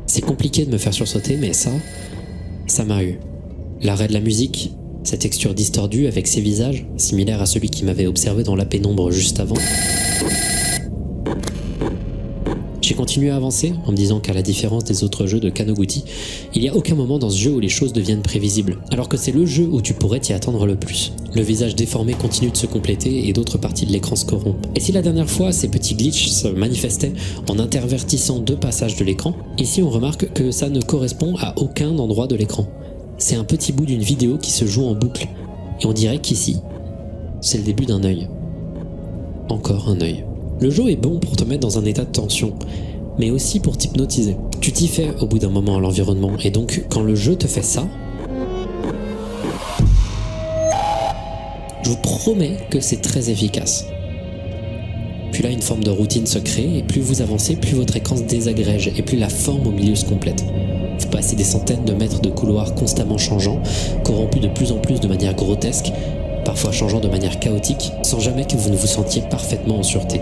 C'est compliqué de me faire sursauter, mais ça m'a eu. L'arrêt de la musique, sa texture distordue avec ses visages, similaires à celui qui m'avait observé dans la pénombre juste avant. J'ai continué à avancer en me disant qu'à la différence des autres jeux de Kanoguchi, il n'y a aucun moment dans ce jeu où les choses deviennent prévisibles, alors que c'est le jeu où tu pourrais t'y attendre le plus. Le visage déformé continue de se compléter et d'autres parties de l'écran se corrompent. Et si la dernière fois ces petits glitches se manifestaient en intervertissant 2 passages de l'écran, ici on remarque que ça ne correspond à aucun endroit de l'écran. C'est un petit bout d'une vidéo qui se joue en boucle, et on dirait qu'ici, c'est le début d'un œil. Encore un œil. Le jeu est bon pour te mettre dans un état de tension, mais aussi pour t'hypnotiser. Tu t'y fais au bout d'un moment à l'environnement, et donc quand le jeu te fait ça, je vous promets que c'est très efficace. Puis là, une forme de routine se crée, et plus vous avancez, plus votre écran se désagrège, et plus la forme au milieu se complète. Vous passez des centaines de mètres de couloirs constamment changeants, corrompus de plus en plus de manière grotesque, parfois changeant de manière chaotique, sans jamais que vous ne vous sentiez parfaitement en sûreté.